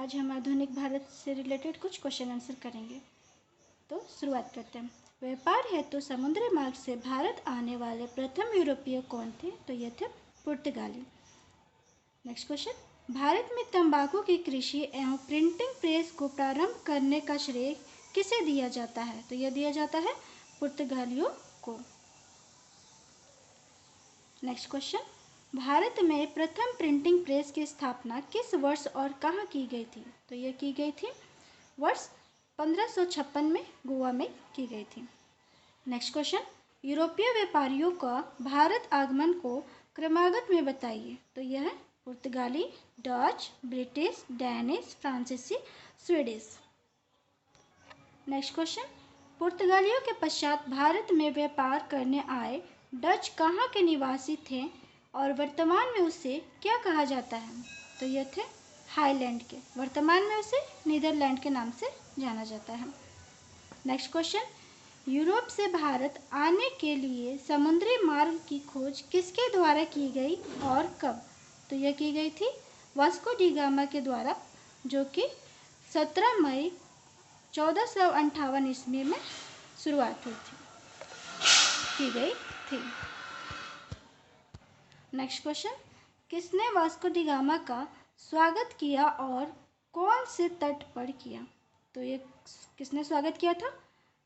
आज हम आधुनिक भारत से रिलेटेड कुछ क्वेश्चन आंसर करेंगे। तो शुरुआत करते हैं। व्यापार हेतु समुद्री मार्ग से भारत आने वाले प्रथम यूरोपीय कौन थे? तो ये थे पुर्तगाली। नेक्स्ट क्वेश्चन, भारत में तंबाकू की कृषि एवं प्रिंटिंग प्रेस को प्रारंभ करने का श्रेय किसे दिया जाता है? तो यह दिया जाता है पुर्तगालियों को। नेक्स्ट क्वेश्चन, भारत में प्रथम प्रिंटिंग प्रेस की स्थापना किस वर्ष और कहाँ की गई थी? तो यह की गई थी वर्ष 1556 में गोवा में की गई थी। नेक्स्ट क्वेश्चन, यूरोपीय व्यापारियों का भारत आगमन को क्रमागत में बताइए। तो यह है पुर्तगाली, डच, ब्रिटिश, डैनिश, फ्रांसीसी, स्वीडिश। नेक्स्ट क्वेश्चन, पुर्तगालियों के पश्चात भारत में व्यापार करने आए डच कहाँ के निवासी थे और वर्तमान में उसे क्या कहा जाता है? तो ये थे हाईलैंड के, वर्तमान में उसे नीदरलैंड के नाम से जाना जाता है। नेक्स्ट क्वेश्चन, यूरोप से भारत आने के लिए समुद्री मार्ग की खोज किसके द्वारा की गई और कब? तो यह की गई थी वास्को डी गामा के द्वारा, जो कि 17 मई 1458 ईस्वी में शुरुआत हुई थी, की गई थी। नेक्स्ट क्वेश्चन, किसने वास्को डी गामा का स्वागत किया और कौन से तट पर किया? तो ये किसने स्वागत किया था?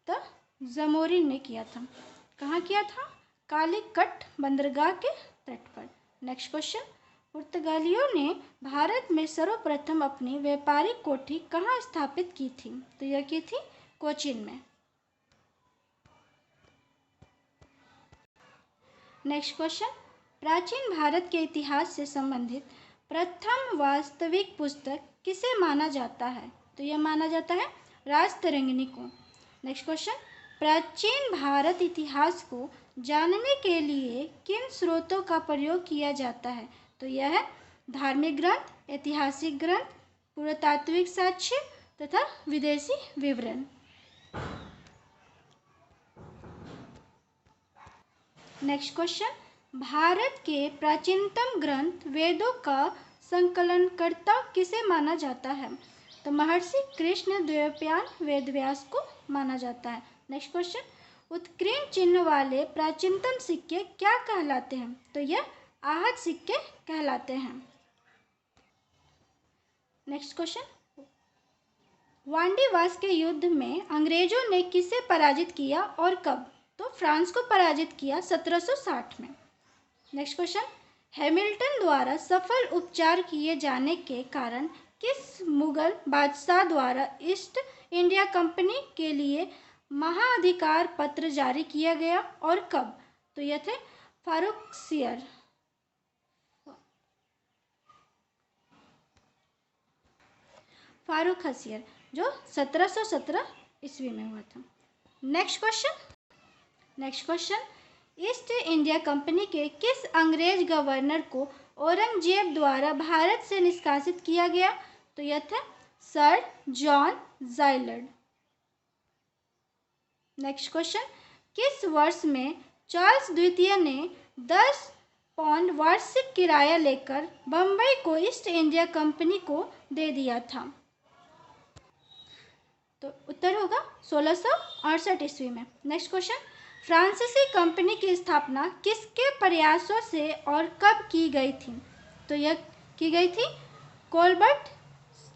तो जमोरिन ने किया था। कहाँ किया था? कालीकट बंदरगाह के तट पर। नेक्स्ट क्वेश्चन, पुर्तगालियों ने भारत में सर्वप्रथम अपनी व्यापारिक कोठी कहाँ स्थापित की थी? तो यह की थी कोचीन में। नेक्स्ट क्वेश्चन, प्राचीन भारत के इतिहास से संबंधित प्रथम वास्तविक पुस्तक किसे माना जाता है? तो यह माना जाता है राजतरंगिणी को। नेक्स्ट क्वेश्चन, प्राचीन भारत इतिहास को जानने के लिए किन स्रोतों का प्रयोग किया जाता है? तो यह है धार्मिक ग्रंथ, ऐतिहासिक ग्रंथ, पुरातात्विक साक्ष्य तथा विदेशी विवरण। नेक्स्ट क्वेश्चन, भारत के प्राचीनतम ग्रंथ वेदों का संकलनकर्ता किसे माना जाता है? तो महर्षि कृष्ण द्वैपायन वेदव्यास को माना जाता है। नेक्स्ट क्वेश्चन, उत्कीर्ण चिन्ह वाले प्राचीनतम सिक्के क्या कहलाते हैं? तो यह आहत सिक्के कहलाते हैं। नेक्स्ट क्वेश्चन, वांडीवास के युद्ध में अंग्रेजों ने किसे पराजित किया और कब? तो फ्रांस को पराजित किया 1760 में। नेक्स्ट क्वेश्चन, हैमिल्टन द्वारा सफल उपचार किए जाने के कारण किस मुगल बादशाह द्वारा ईस्ट इंडिया कंपनी के लिए महाअधिकार पत्र जारी किया गया और कब? तो यह थे फारुखसियर, जो 1717 ईस्वी में हुआ था। Next question, east India company के किस अंग्रेज गवर्नर को औरंगजेब द्वारा भारत से निष्कासित किया गया? तो यह था सर जॉन जायलर्ड। नेक्स्ट क्वेश्चन, किस वर्ष में चार्ल्स द्वितीय ने 10 पाउंड वार्षिक किराया लेकर बम्बई को ईस्ट इंडिया कंपनी को दे दिया था? तो उत्तर होगा 1668 ईस्वी में। नेक्स्ट क्वेश्चन, फ्रांसीसी कंपनी की स्थापना किसके प्रयासों से और कब की गई थी? तो यह की गई थी कोलबर्ट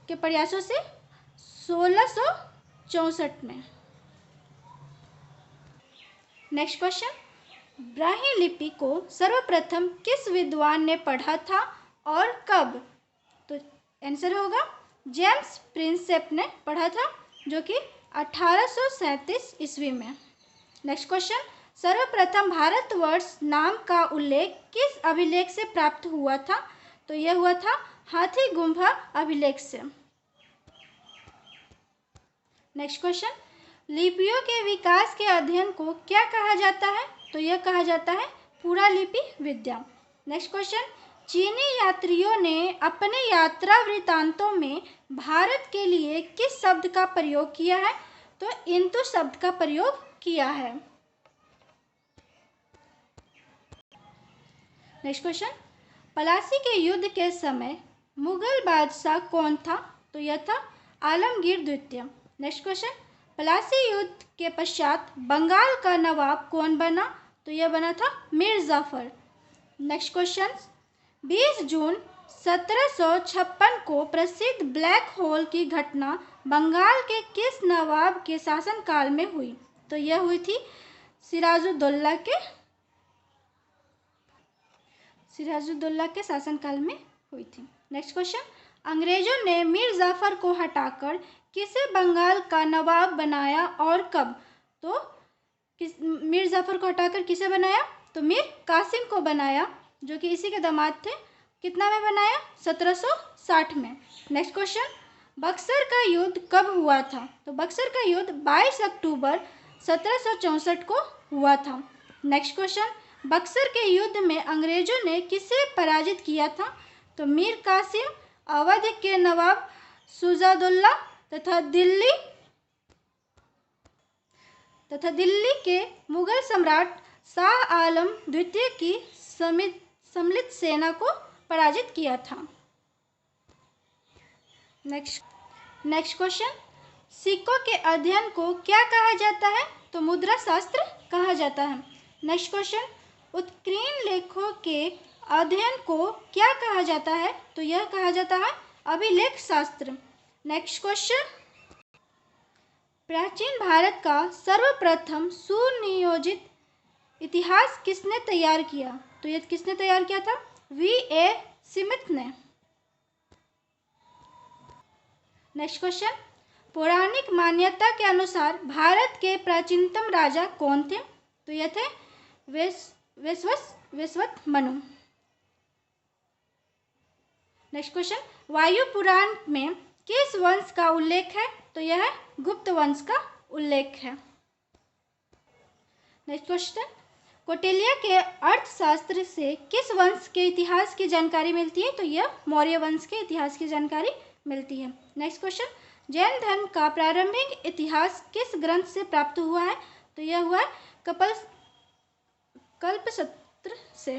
के प्रयासों से 1664 में। नेक्स्ट क्वेश्चन, ब्राह्मी लिपि को सर्वप्रथम किस विद्वान ने पढ़ा था और कब? तो आंसर होगा जेम्स प्रिंसेप ने पढ़ा था, जो कि 1837 ईस्वी में। नेक्स्ट क्वेश्चन, सर्वप्रथम भारतवर्ष नाम का उल्लेख किस अभिलेख से प्राप्त हुआ था? तो यह हुआ था हाथी गुम्फा अभिलेख से। नेक्स्ट क्वेश्चन, लिपियों के विकास के अध्ययन को क्या कहा जाता है? तो यह कहा जाता है पुरालिपि विद्या। नेक्स्ट क्वेश्चन, चीनी यात्रियों ने अपने यात्रा वृत्तांतों में भारत के लिए किस शब्द का प्रयोग किया है? तो इंतु शब्द का प्रयोग किया है। नेक्स्ट क्वेश्चन, पलासी के युद्ध के समय मुगल बादशाह कौन था? तो यह था आलमगीर द्वितीय। नेक्स्ट क्वेश्चन, प्लासी युद्ध के पश्चात बंगाल का नवाब कौन बना? तो यह बना था मीर जाफर। नेक्स्ट क्वेश्चन, 20 जून 1756 को प्रसिद्ध ब्लैक होल की घटना बंगाल के किस नवाब के शासनकाल में हुई? तो यह हुई थी सिराजुद्दौला के शासनकाल में हुई थी। नेक्स्ट क्वेश्चन, अंग्रेजों ने मीर जाफर को हटाकर किसे बंगाल का नवाब बनाया और कब? तो मीर जाफर को हटाकर किसे बनाया? तो मीर कासिम को बनाया, जो कि इसी के दामाद थे। कितना में बनाया? 1760 में। नेक्स्ट क्वेश्चन, बक्सर का युद्ध कब हुआ था? तो बक्सर का युद्ध 22 अक्टूबर 1764 को हुआ था। नेक्स्ट क्वेश्चन, बक्सर के युद्ध में अंग्रेजों ने किसे पराजित किया था? तो मीर कासिम, अवध के नवाब शुजाउद्दौला तथा दिल्ली के मुगल सम्राट शाह आलम द्वितीय की सम्मिलित सेना को पराजित किया था। नेक्स्ट क्वेश्चन, सिक्कों के अध्ययन को क्या कहा जाता है? तो मुद्रा शास्त्र कहा जाता है। नेक्स्ट क्वेश्चन, उत्कीर्ण लेखों के अध्ययन को क्या कहा जाता है? तो यह कहा जाता है अभिलेख शास्त्र। नेक्स्ट क्वेश्चन, प्राचीन भारत का सर्वप्रथम सुनियोजित इतिहास किसने तैयार किया? तो यह किसने तैयार किया था? V.A. स्मिथ ने। नेक्स्ट क्वेश्चन, पौराणिक मान्यता के अनुसार भारत के प्राचीनतम राजा कौन थे? तो यह थे वैवस्वत मनु। नेक्स्ट क्वेश्चन, वायु पुराण में किस वंश का उल्लेख है? तो यह है गुप्त वंश का उल्लेख है। नेक्स्ट क्वेश्चन, कौटिल्य के अर्थशास्त्र से किस वंश के इतिहास की जानकारी मिलती है? तो यह मौर्य वंश के इतिहास की जानकारी मिलती है। नेक्स्ट क्वेश्चन, जैन धर्म का प्रारंभिक इतिहास किस ग्रंथ से प्राप्त हुआ है? तो यह हुआ है कल्पसूत्र से।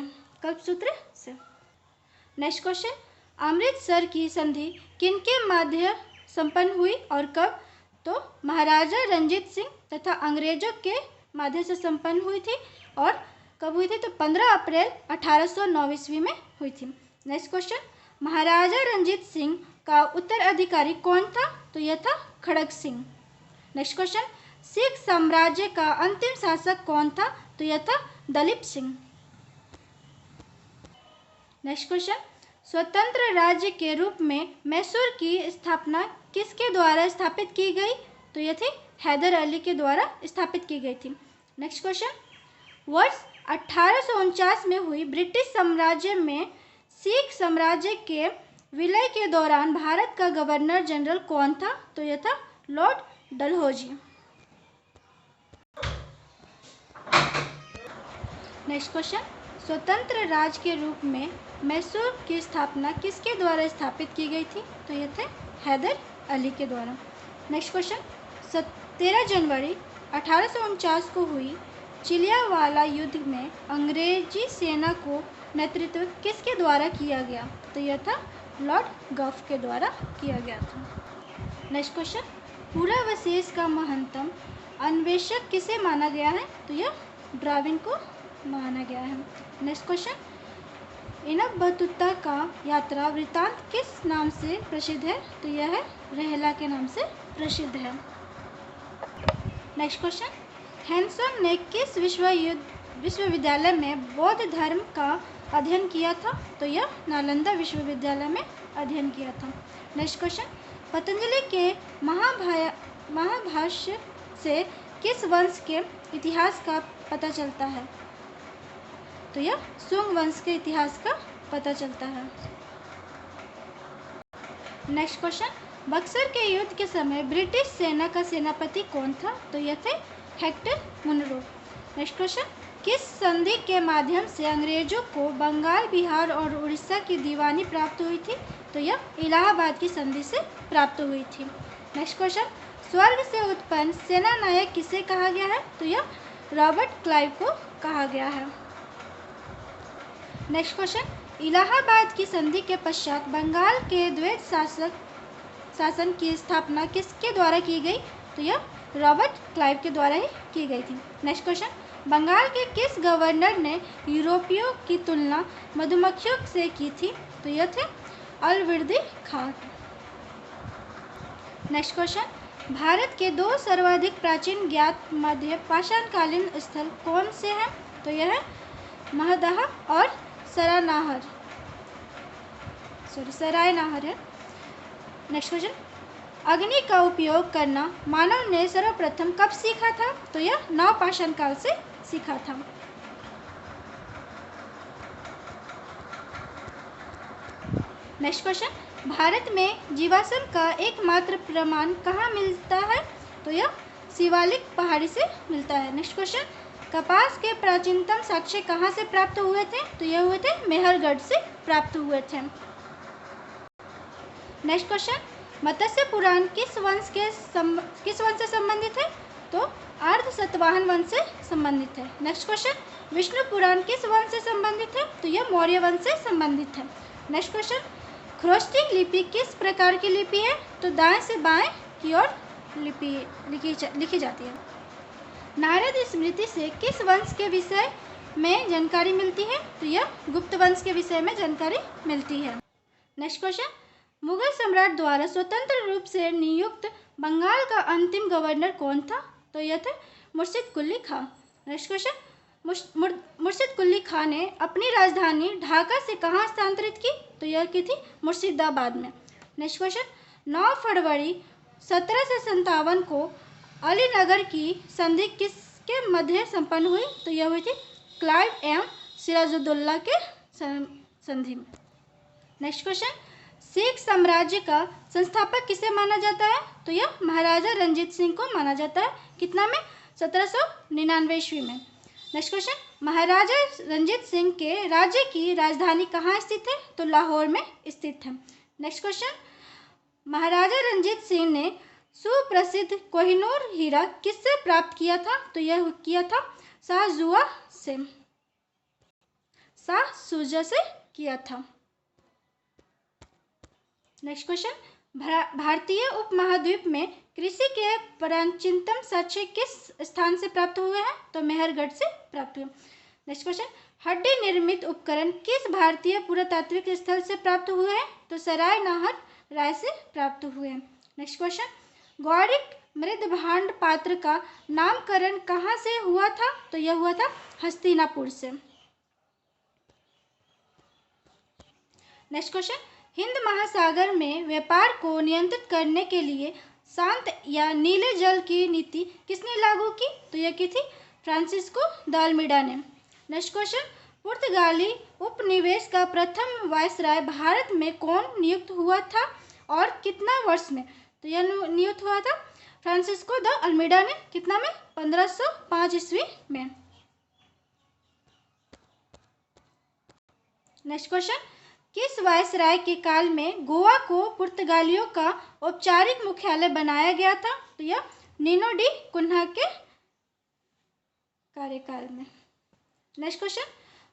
नेक्स्ट क्वेश्चन, अमृतसर की संधि किनके माध्य संपन्न हुई और कब? तो महाराजा रंजीत सिंह तथा अंग्रेजों के माध्यम से संपन्न हुई थी। और कब हुई थी? तो 15 अप्रैल 1809 ईस्वी में हुई थी। नेक्स्ट क्वेश्चन, महाराजा रंजीत सिंह का उत्तराधिकारी कौन था? तो यह था खड़ग सिंह। नेक्स्ट क्वेश्चन, सिख साम्राज्य का अंतिम शासक कौन था? तो यह था दलीप सिंह। नेक्स्ट क्वेश्चन, स्वतंत्र राज्य के रूप में मैसूर की स्थापना किसके द्वारा स्थापित की गई? तो यह थे हैदर अली के द्वारा स्थापित की गई थी। नेक्स्ट क्वेश्चन, वर्ष 1849 में हुई ब्रिटिश साम्राज्य में सिख साम्राज्य के विलय के दौरान भारत का गवर्नर जनरल कौन था? तो यह था लॉर्ड डलहौजी। नेक्स्ट क्वेश्चन, स्वतंत्र राज्य के रूप में मैसूर की स्थापना किसके द्वारा स्थापित की गई थी? तो यह थे हैदर अली के द्वारा। नेक्स्ट क्वेश्चन, 13 जनवरी 1849 को हुई चिलियावाला युद्ध में अंग्रेजी सेना को नेतृत्व किसके द्वारा किया गया? तो यह था लॉर्ड गॉफ के द्वारा किया गया था। नेक्स्ट क्वेश्चन, पुरावशेष का महत्तम अन्वेषक किसे माना गया है? तो यह डार्विन को माना गया है। नेक्स्ट क्वेश्चन, इनक बतूता का यात्रा वृत्तांत किस नाम से प्रसिद्ध है? तो यह है रहला के नाम से प्रसिद्ध है। नेक्स्ट क्वेश्चन, हैंसन ने किस विश्वविद्यालय में बौद्ध धर्म का अध्ययन किया था? तो यह नालंदा विश्वविद्यालय में अध्ययन किया था। नेक्स्ट क्वेश्चन, पतंजलि के महाभाष्य से किस वंश के इतिहास का पता चलता है? तो यह सुंग वंश के इतिहास का पता चलता है। नेक्स्ट क्वेश्चन, बक्सर के युद्ध के समय ब्रिटिश सेना का सेनापति कौन था? तो यह थे हेक्टर मुनरो। नेक्स्ट क्वेश्चन, किस संधि के माध्यम से अंग्रेजों को बंगाल, बिहार और उड़ीसा की दीवानी प्राप्त हुई थी? तो यह इलाहाबाद की संधि से प्राप्त हुई थी। नेक्स्ट क्वेश्चन, स्वर्ग से उत्पन्न सेना नायक किसे कहा गया है? तो यह रॉबर्ट क्लाइव को कहा गया है। नेक्स्ट क्वेश्चन, इलाहाबाद की संधि के पश्चात बंगाल के द्वैत शासन की स्थापना किसके द्वारा की गई? तो यह रॉबर्ट क्लाइव के द्वारा ही की गई थी। नेक्स्ट क्वेश्चन, बंगाल के किस गवर्नर ने यूरोपियों की तुलना मधुमक्खियों से की थी? तो यह थे अलवर्दी खान। नेक्स्ट क्वेश्चन, भारत के दो सर्वाधिक प्राचीन ज्ञात मध्य पाषाणकालीन स्थल कौन से हैं? तो यह है महदहा और सरायनाहर है। नेक्स्ट क्वेश्चन, अग्नि का उपयोग करना मानव ने सर्वप्रथम कब सीखा था? तो यह नवपाषाण काल से सीखा था। नेक्स्ट क्वेश्चन, भारत में जीवाश्म का एकमात्र प्रमाण कहाँ मिलता है? तो यह शिवालिक पहाड़ी से मिलता है। नेक्स्ट क्वेश्चन, कपास के प्राचीनतम साक्ष्य कहाँ से प्राप्त हुए थे? तो यह हुए थे मेहरगढ़ से प्राप्त हुए थे। नेक्स्ट क्वेश्चन, मत्स्य पुराण किस वंश से संबंधित है? तो अर्ध सतवाहन वंश से संबंधित है। नेक्स्ट क्वेश्चन, विष्णु पुराण किस वंश से संबंधित है? तो यह मौर्य वंश से संबंधित है। नेक्स्ट क्वेश्चन, ख्रोस्टिंग लिपि किस प्रकार की लिपि है? तो दाएं से बाएं की ओर लिखी जाती है। नारद स्मृति से किस वंश के विषय में जानकारी मिलती है? तो यह गुप्त वंश के विषय में जानकारी मिलती है। नेक्स्ट क्वेश्चन, मुगल सम्राट द्वारा स्वतंत्र रूप से नियुक्त बंगाल का अंतिम गवर्नर कौन था? तो यह थे मुर्शिद कुली खां। नेक्स्ट क्वेश्चन, मुर्शिद कुली खां ने अपनी राजधानी ढाका से कहाँ स्थानांतरित की? तो यह की थी मुर्शिदाबाद में। नेक्स्ट क्वेश्चन, 9 फरवरी 1757 को अलीनगर की संधि किसके मध्य संपन्न हुई? तो यह हुई थी क्लाइव एवं सिराजुद्दौला के संधि में। नेक्स्ट क्वेश्चन, सिख साम्राज्य का संस्थापक किसे माना जाता है? तो यह महाराजा रंजीत सिंह को माना जाता है। कितना में? 1799 ईस्वी में। नेक्स्ट क्वेश्चन, महाराजा रंजीत सिंह के राज्य की राजधानी कहाँ स्थित है? तो लाहौर में स्थित है। नेक्स्ट क्वेश्चन, महाराजा रंजीत सिंह ने सुप्रसिद्ध कोहिनूर हीरा किससे प्राप्त किया था? तो यह किया था शाह शुजा से किया था। नेक्स्ट क्वेश्चन, भारतीय उपमहाद्वीप में कृषि के प्राचीनतम साक्ष्य किस स्थान से प्राप्त हुए हैं? तो मेहरगढ़ से प्राप्त हुए। नेक्स्ट क्वेश्चन, हड्डी निर्मित उपकरण किस भारतीय पुरातात्विक स्थल से प्राप्त हुए हैं? तो सरायनाहर राय से प्राप्त हुए हैं। नेक्स्ट क्वेश्चन, गौड़िक मृदभांड पात्र का नामकरण कहाँ से हुआ था? तो यह हुआ था हस्तिनापुर से। नेक्स्ट क्वेश्चन, हिंद महासागर में व्यापार को नियंत्रित करने के लिए शांत या नीले जल की नीति किसने लागू की? तो यह की थी फ्रांसिस्को द अल्मीडा ने। नेक्स्ट क्वेश्चन, पुर्तगाली उपनिवेश का प्रथम वायसराय भारत में कौन नियुक्त हुआ था और कितना वर्ष में? तो यह नियुक्त हुआ था फ्रांसिस्को द अल्मीडा ने। कितना में? 1505 ईस्वी में। नेक्स्ट क्वेश्चन, किस वायसराय के काल में गोवा को पुर्तगालियों का औपचारिक मुख्यालय बनाया गया था? तो यह नीनो डी कुन्हा के कार्यकाल में। नेक्स्ट क्वेश्चन,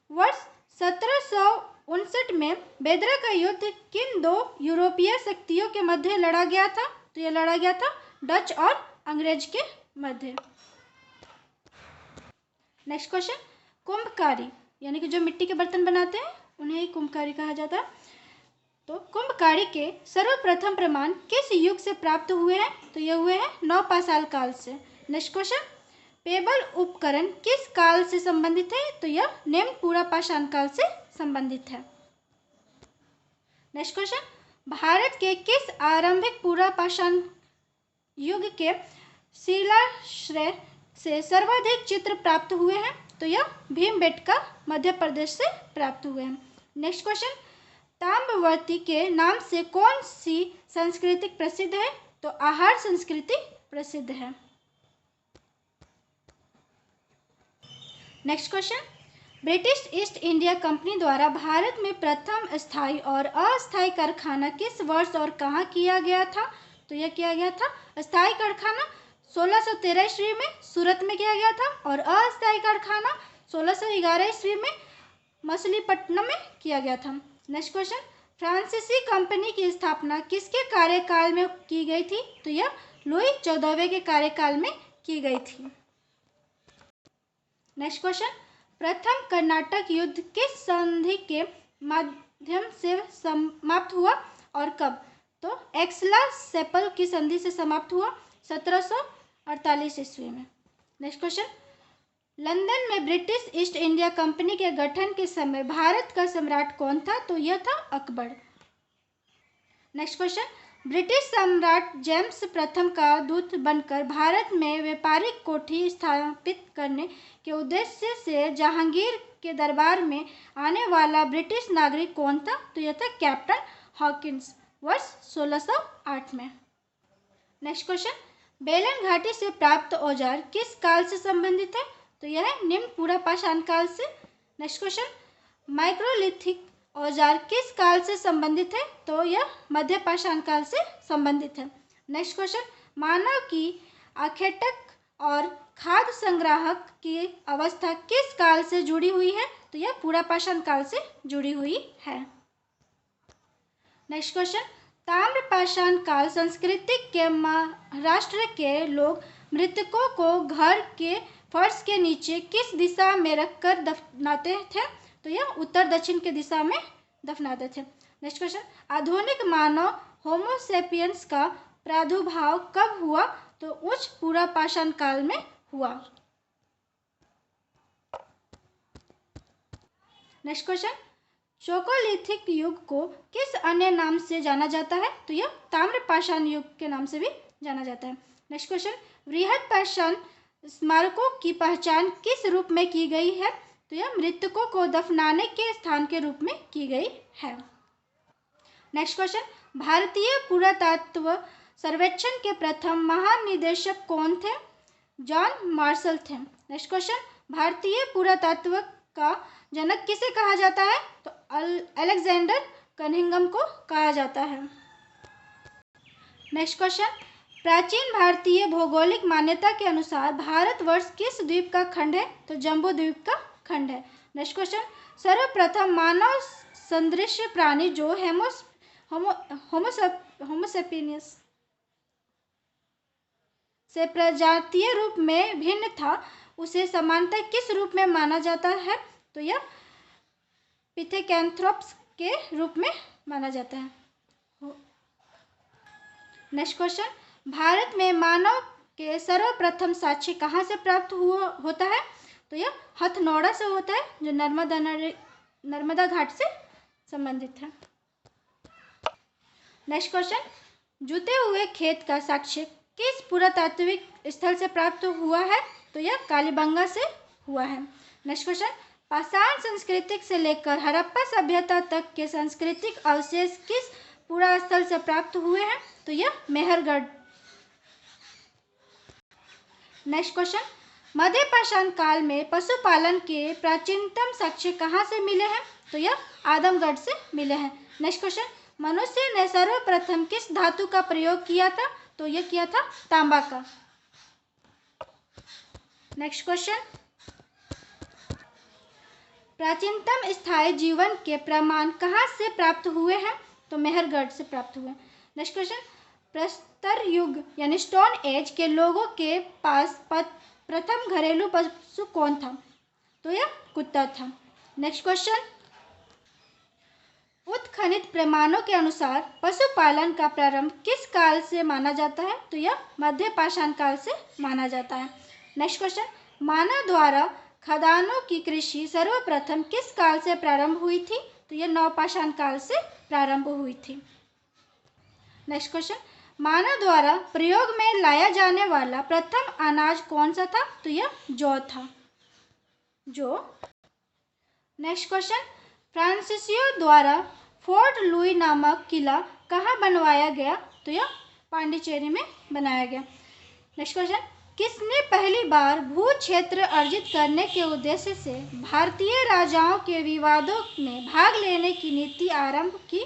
वर्ष 1759 में बेदरा का युद्ध किन दो यूरोपीय शक्तियों के मध्य लड़ा गया था? तो यह लड़ा गया था डच और अंग्रेज के मध्य। नेक्स्ट क्वेश्चन, कुंभकारी यानी कि जो मिट्टी के बर्तन बनाते हैं उन्हें ही कुंभकारी कहा जाता है। तो कुंभकारी के सर्वप्रथम प्रमाण किस युग से प्राप्त हुए हैं? तो ये हुए हैं नवपाषाण काल से। नेक्स्ट क्वेश्चन, पेबल उपकरण किस काल से संबंधित है? तो यह निम्न पुरापाषाण काल से संबंधित है। नेक्स्ट क्वेश्चन, भारत के किस आरंभिक पुरापाषाण युग के शिलाश्रय से सर्वाधिक चित्र प्राप्त हुए हैं? तो यह भीमबेटका मध्य प्रदेश से प्राप्त हुए हैं। नेक्स्ट क्वेश्चन, ताम्रवर्ती के नाम से कौन सी संस्कृति प्रसिद्ध है? तो आहार संस्कृति प्रसिद्ध है। Next question, British east India company द्वारा भारत में प्रथम स्थायी और अस्थायी कारखाना किस वर्ष और कहाँ किया गया था? तो यह किया गया था स्थायी कारखाना 1613 ईस्वी में सूरत में किया गया था और अस्थायी कारखाना 1611 ईस्वी में मछलीपट्टनम में किया गया था। नेक्स्ट क्वेश्चन, फ्रांसीसी कंपनी की स्थापना किसके कार्यकाल में की गई थी? तो यह लुई 14वें के कार्यकाल में की गई थी। नेक्स्ट क्वेश्चन, प्रथम कर्नाटक युद्ध किस संधि के माध्यम से समाप्त हुआ और कब? तो एक्सला-सेपल की संधि से समाप्त हुआ 1748 ईस्वी में। नेक्स्ट क्वेश्चन, लंदन में ब्रिटिश ईस्ट इंडिया कंपनी के गठन के समय भारत का सम्राट कौन था? तो यह था अकबर। नेक्स्ट क्वेश्चन, ब्रिटिश सम्राट जेम्स प्रथम का दूत बनकर भारत में व्यापारिक कोठी स्थापित करने के उद्देश्य से जहांगीर के दरबार में आने वाला ब्रिटिश नागरिक कौन था? तो यह था कैप्टन हॉकिंस, वर्ष 1608 में। नेक्स्ट क्वेश्चन, बेलन घाटी से प्राप्त औजार किस काल से संबंधित है? तो यह है निम्न पूरा पाषाण काल से। नेक्स्ट क्वेश्चन, माइक्रोलिथिक औजार किस काल से संबंधित है? तो यह मध्य पाषाण काल से संबंधित है। नेक्स्ट क्वेश्चन, मानव की आखेटक और खाद्य संग्राहक की अवस्था किस काल से जुड़ी हुई है? तो यह पूरा पाषाण काल से जुड़ी हुई है। नेक्स्ट क्वेश्चन, ताम्र पाषाण काल संस्कृति के महाराष्ट्र के लोग मृतकों को घर के फर्श के नीचे किस दिशा में रखकर दफनाते थे? तो यह उत्तर दक्षिण के दिशा में दफनाते थे। नेक्स्ट क्वेश्चन, आधुनिक मानव होमोसेपियंस का प्रादुर्भाव कब हुआ? तो उच्च पूरा पाषाण काल में हुआ। नेक्स्ट क्वेश्चन, चोकोलिथिक युग को किस अन्य नाम से जाना जाता है? तो यह ताम्र पाषाण युग के नाम से भी जाना जाता है। नेक्स्ट क्वेश्चन, वृहद पाषाण स्मारकों की पहचान किस रूप में की गई है? तो यह मृतकों को दफनाने के स्थान के रूप में की गई है। नेक्स्ट क्वेश्चन, भारतीय पुरातत्व सर्वेक्षण के प्रथम महानिदेशक कौन थे? जॉन मार्शल थे। नेक्स्ट क्वेश्चन, भारतीय पुरातत्व का जनक किसे कहा जाता है? तो अलेक्जेंडर कनिंघम को कहा जाता है। नेक्स्ट क्वेश्चन, प्राचीन भारतीय भौगोलिक मान्यता के अनुसार भारतवर्ष किस द्वीप का खंड है? तो जम्बू द्वीप का खंड है। नेक्स्ट क्वेश्चन, सर्वप्रथम मानव सदृश प्राणी जो होमोसेपियंस से प्रजातीय रूप में भिन्न था, उसे समानतः किस रूप में माना जाता है? तो यह पिथेकैंथ्रोप्स के रूप में माना जाता है। नेक्स्ट क्वेश्चन, भारत में मानव के सर्वप्रथम साक्ष्य कहाँ से प्राप्त होता है? तो यह हथनौड़ा से होता है, जो नर्मदा घाट से संबंधित है। नेक्स्ट क्वेश्चन, जुते हुए खेत का साक्ष्य किस पुरातात्विक स्थल से प्राप्त हुआ है? तो यह कालीबंगा से हुआ है। नेक्स्ट क्वेश्चन, पाषाण संस्कृति से लेकर हड़प्पा सभ्यता तक के सांस्कृतिक अवशेष किस पुरा स्थल से प्राप्त हुए हैं? तो यह मेहरगढ़। नेक्स्ट क्वेश्चन, मध्य पाषाण काल में पशुपालन के प्राचीनतम साक्ष्य कहाँ से मिले हैं? तो यह आदमगढ़ से मिले हैं। नेक्स्ट क्वेश्चन, मनुष्य ने सर्वप्रथम किस धातु का प्रयोग किया था? तो यह किया था तांबा का। नेक्स्ट क्वेश्चन, प्राचीनतम स्थायी जीवन के प्रमाण कहाँ से प्राप्त हुए हैं? तो मेहरगढ़ से प्राप्त हुए। नेक्स्ट क्वेश्चन, प्रस्तर युग यानी स्टोन एज के लोगों के पास प्रथम घरेलू पशु कौन था? तो यह कुत्ता था। नेक्स्ट क्वेश्चन, उत्खनित प्रमाणों के अनुसार पशुपालन का प्रारंभ किस काल से माना जाता है? तो यह मध्य पाषाण काल से माना जाता है। नेक्स्ट क्वेश्चन, मानव द्वारा खदानों की कृषि सर्वप्रथम किस काल से प्रारंभ हुई थी? तो यह नवपाषाण काल से प्रारंभ हुई थी। नेक्स्ट क्वेश्चन, मानव द्वारा प्रयोग में लाया जाने वाला प्रथम अनाज कौन सा था? तो यह जौ था। जौ। नेक्स्ट क्वेश्चन, फ्रांसीसियों द्वारा फोर्ट लुई नामक किला कहाँ बनवाया गया? तो यह पांडिचेरी में बनाया गया। नेक्स्ट क्वेश्चन, किसने पहली बार भू क्षेत्र अर्जित करने के उद्देश्य से भारतीय राजाओं के विवादों में भाग लेने की नीति आरंभ की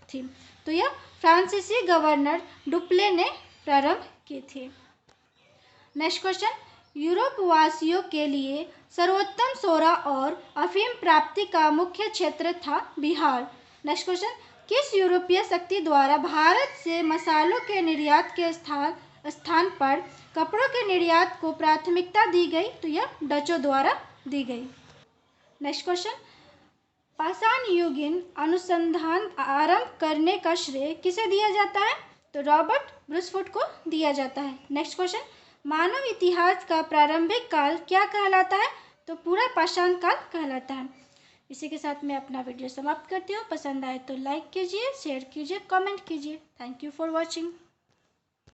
थी? तो यह फ्रांसीसी गवर्नर डुप्ले ने प्रारंभ की थी। नेक्स्ट क्वेश्चन, यूरोप वासियों के लिए सर्वोत्तम सोरा और अफीम प्राप्ति का मुख्य क्षेत्र था बिहार। नेक्स्ट क्वेश्चन, किस यूरोपीय शक्ति द्वारा भारत से मसालों के निर्यात के स्थान पर कपड़ों के निर्यात को प्राथमिकता दी गई? तो यह डचों द्वारा दी गई। नेक्स्ट क्वेश्चन, पाषाणयुगीन अनुसंधान आरंभ करने का श्रेय किसे दिया जाता है? तो रॉबर्ट ब्रूसफोर्ड को दिया जाता है। नेक्स्ट क्वेश्चन, मानव इतिहास का प्रारंभिक काल क्या कहलाता है? तो पूरा पाषाण काल कहलाता है। इसी के साथ मैं अपना वीडियो समाप्त करती हूँ। पसंद आए तो लाइक कीजिए, शेयर कीजिए, कमेंट कीजिए। Thank you for watching.